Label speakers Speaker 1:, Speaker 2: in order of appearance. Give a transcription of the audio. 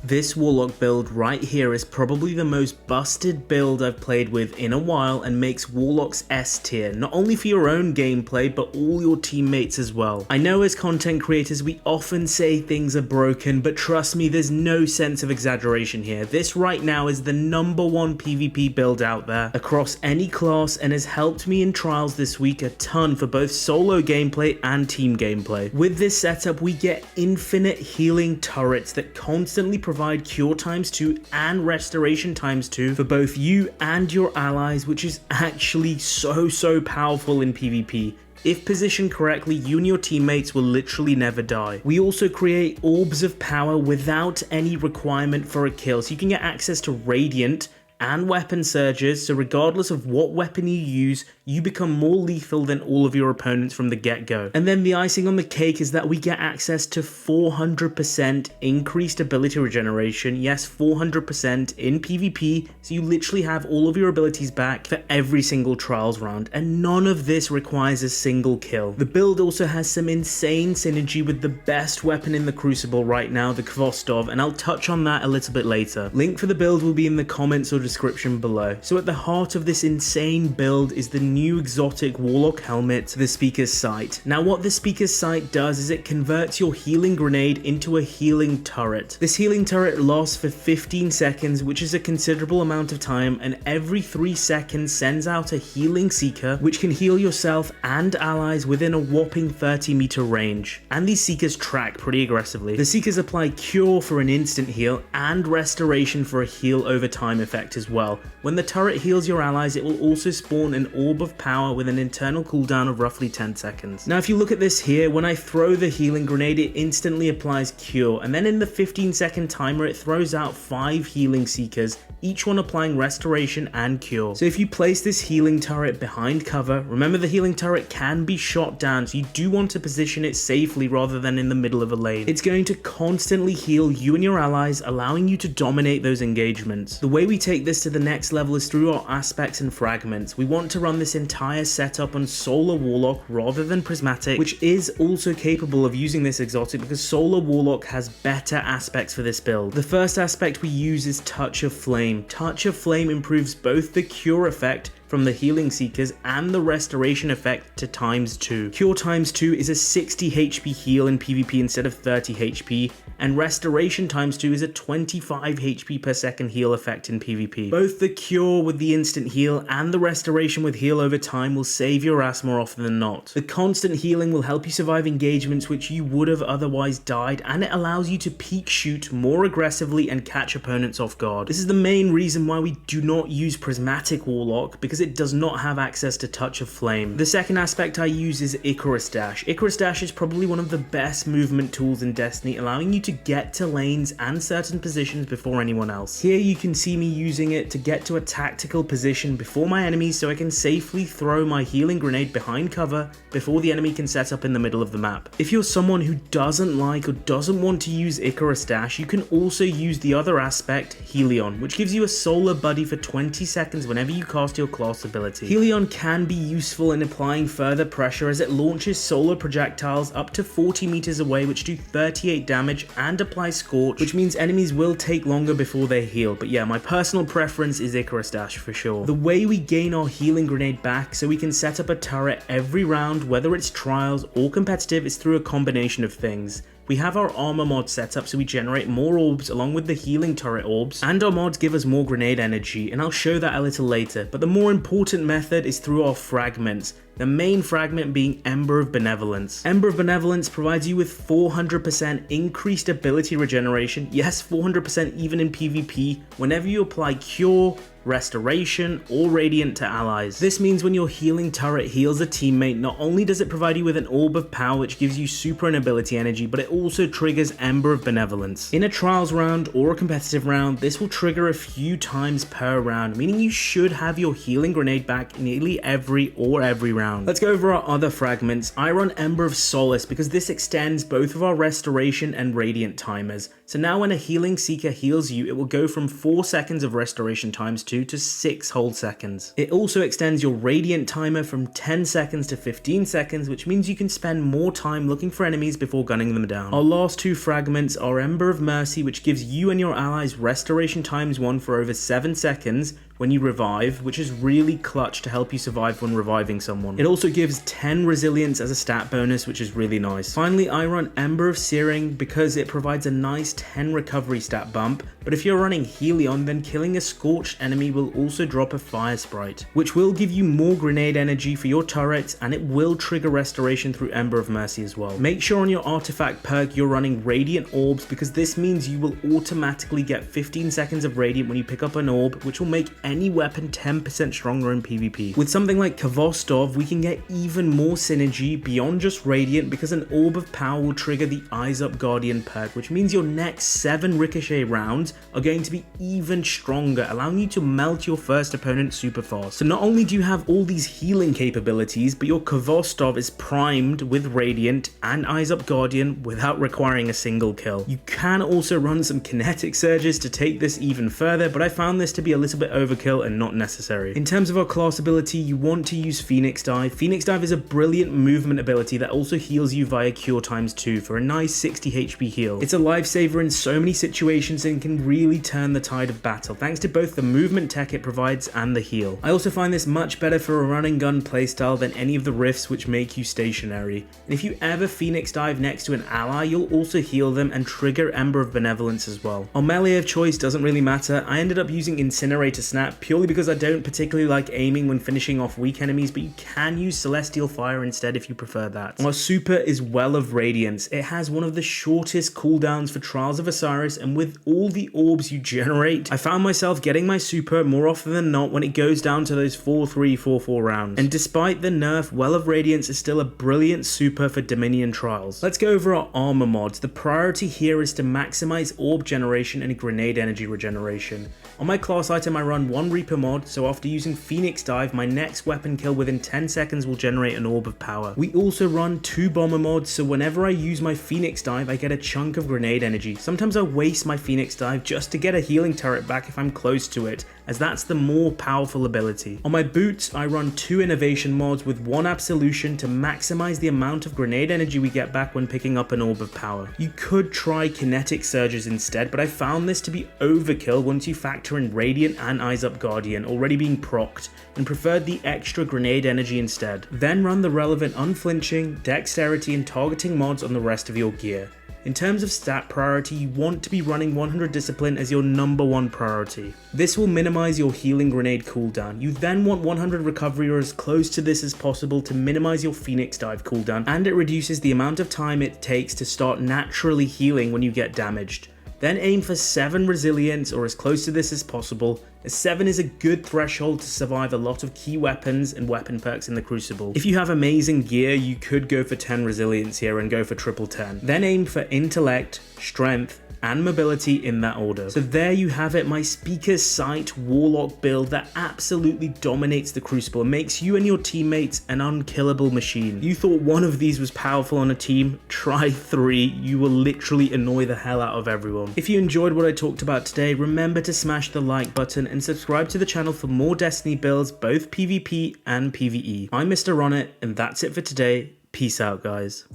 Speaker 1: This Warlock build right here is probably the most busted build I've played with in a while and makes Warlocks S tier, not only for your own gameplay but all your teammates as well. I know as content creators we often say things are broken, but trust me, there's no sense of exaggeration here. This right now is the #1 PvP build out there across any class and has helped me in trials this week a ton for both solo gameplay and team gameplay. With this setup we get infinite healing turrets that constantly provide cure ×2 and restoration ×2 for both you and your allies, which is actually so powerful in PvP. If positioned correctly, you and your teammates will literally never die. We also create orbs of power without any requirement for a kill, so you can get access to radiant and weapon surges, so regardless of what weapon you use, you become more lethal than all of your opponents from the get-go. And then the icing on the cake is that we get access to 400% increased ability regeneration, yes 400% in PvP, so you literally have all of your abilities back for every single trials round, and none of this requires a single kill. The build also has some insane synergy with the best weapon in the Crucible right now, the Khvostov, and I'll touch on that a little bit later. Link for the build will be in the comments or description below. So at the heart of this insane build is the new exotic Warlock helmet, the Speaker's Sight. Now what the Speaker's Sight does is it converts your healing grenade into a healing turret. This healing turret lasts for 15 seconds, which is a considerable amount of time, and every 3 seconds sends out a healing seeker which can heal yourself and allies within a whopping 30-meter range. And these seekers track pretty aggressively. The seekers apply cure for an instant heal and restoration for a heal over time effect as well. When the turret heals your allies, it will also spawn an orb of power with an internal cooldown of roughly 10 seconds. Now if you look at this here, when I throw the healing grenade it instantly applies cure, and then in the 15-second timer it throws out 5 healing seekers, each one applying restoration and cure. So if you place this healing turret behind cover, remember the healing turret can be shot down, so you do want to position it safely rather than in the middle of a lane. It's going to constantly heal you and your allies, allowing you to dominate those engagements. The way we take this to the next level is through our aspects and fragments. We want to run this entire setup on Solar Warlock rather than Prismatic, which is also capable of using this exotic because Solar Warlock has better aspects for this build. The first aspect we use is Touch of Flame. Touch of Flame improves both the cure effect from the healing seekers and the restoration effect to ×2. Cure ×2 is a 60 HP heal in PvP instead of 30 HP, and restoration ×2 is a 25 HP per second heal effect in PvP. Both the cure with the instant heal and the restoration with heal over time will save your ass more often than not. The constant healing will help you survive engagements which you would have otherwise died, and it allows you to peek shoot more aggressively and catch opponents off guard. This is the main reason why we do not use Prismatic Warlock, because it does not have access to Touch of Flame. The second aspect I use is Icarus Dash. Icarus Dash is probably one of the best movement tools in Destiny, allowing you to get to lanes and certain positions before anyone else. Here you can see me using it to get to a tactical position before my enemies so I can safely throw my healing grenade behind cover before the enemy can set up in the middle of the map. If you're someone who doesn't like or doesn't want to use Icarus Dash, you can also use the other aspect, Helion, which gives you a solar buddy for 20 seconds whenever you cast your class ability. Helion can be useful in applying further pressure as it launches solar projectiles up to 40 meters away which do 38 damage and apply Scorch, which means enemies will take longer before they heal. But yeah, my personal preference is Icarus Dash for sure. The way we gain our healing grenade back so we can set up a turret every round, whether it's trials or competitive, is through a combination of things. We have our Armour Mod set up so we generate more orbs along with the healing turret orbs, and our mods give us more grenade energy, and I'll show that a little later. But the more important method is through our fragments, the main fragment being Ember of Benevolence. Ember of Benevolence provides you with 400% increased ability regeneration, yes 400% even in PvP, whenever you apply cure, restoration, or radiant to allies. This means when your healing turret heals a teammate, not only does it provide you with an orb of power which gives you super and ability energy, but it also triggers Ember of Benevolence. In a trials round or a competitive round, this will trigger a few times per round, meaning you should have your healing grenade back nearly every round. round. Let's go over our other fragments. I run Ember of Solace because this extends both of our restoration and radiant timers. So now when a healing seeker heals you, it will go from 4 seconds of restoration times 2 to 6 whole seconds. It also extends your radiant timer from 10 seconds to 15 seconds, which means you can spend more time looking for enemies before gunning them down. Our last two fragments are Ember of Mercy, which gives you and your allies restoration times 1 for over 7 seconds when you revive, which is really clutch to help you survive when reviving someone. It also gives 10 resilience as a stat bonus, which is really nice. Finally, I run Ember of Searing because it provides a nice 10 recovery stat bump, but if you're running Helion, then killing a scorched enemy will also drop a fire sprite, which will give you more grenade energy for your turrets, and it will trigger restoration through Ember of Mercy as well. Make sure on your artifact perk you're running Radiant Orbs, because this means you will automatically get 15 seconds of Radiant when you pick up an orb, which will make any weapon 10% stronger in PvP. With something like Khvostov, we can get even more synergy beyond just Radiant, because an Orb of Power will trigger the Eyes Up Guardian perk, which means your next 7 ricochet rounds are going to be even stronger, allowing you to melt your first opponent super fast. So not only do you have all these healing capabilities, but your Khvostov is primed with Radiant and Eyes Up Guardian without requiring a single kill. You can also run some kinetic surges to take this even further, but I found this to be a little bit overkill and not necessary. In terms of our class ability, you want to use Phoenix Dive. Phoenix Dive is a brilliant movement ability that also heals you via Cure times 2 for a nice 60 HP heal. It's a lifesaver in so many situations and can really turn the tide of battle, thanks to both the movement tech it provides and the heal. I also find this much better for a run and gun playstyle than any of the rifts which make you stationary. And if you ever Phoenix Dive next to an ally, you'll also heal them and trigger Ember of Benevolence as well. Our melee of choice doesn't really matter. I ended up using Incinerator Snap purely because I don't particularly like aiming when finishing off weak enemies, but you can use Celestial Fire instead if you prefer that. Our super is Well of Radiance. It has one of the shortest cooldowns for Trials of Osiris, and with all the orbs you generate, I found myself getting my super more often than not when it goes down to those 4-3, 4-4 rounds. And despite the nerf, Well of Radiance is still a brilliant super for Dominion Trials. Let's go over our Armour Mods. The priority here is to maximize orb generation and grenade energy regeneration. On my class item, I run 1 Reaper mod, so after using Phoenix Dive, my next weapon kill within 10 seconds will generate an Orb of Power. We also run 2 Bomber mods, so whenever I use my Phoenix Dive, I get a chunk of grenade energy. Sometimes I waste my Phoenix Dive just to get a healing turret back if I'm close to it, as that's the more powerful ability. On my boots, I run 2 Innovation mods with 1 Absolution to maximize the amount of grenade energy we get back when picking up an Orb of Power. You could try Kinetic Surges instead, but I found this to be overkill once you factor in Radiant and Eyes Up Guardian already being procced, and preferred the extra grenade energy instead. Then run the relevant Unflinching, Dexterity and Targeting mods on the rest of your gear. In terms of stat priority, you want to be running 100 Discipline as your #1 priority. This will minimize your healing grenade cooldown. You then want 100 Recovery or as close to this as possible to minimize your Phoenix Dive cooldown, and it reduces the amount of time it takes to start naturally healing when you get damaged. Then aim for 7 Resilience or as close to this as possible, as 7 is a good threshold to survive a lot of key weapons and weapon perks in the Crucible. If you have amazing gear, you could go for 10 Resilience here and go for triple 10. Then aim for Intellect, Strength, and Mobility in that order. So there you have it, my Speaker's Sight Warlock build that absolutely dominates the Crucible and makes you and your teammates an unkillable machine. You thought one of these was powerful on a team? Try 3, you will literally annoy the hell out of everyone. If you enjoyed what I talked about today, remember to smash the like button and subscribe to the channel for more Destiny builds, both PvP and PvE. I'm Mr. Ronnet, and that's it for today. Peace out, guys.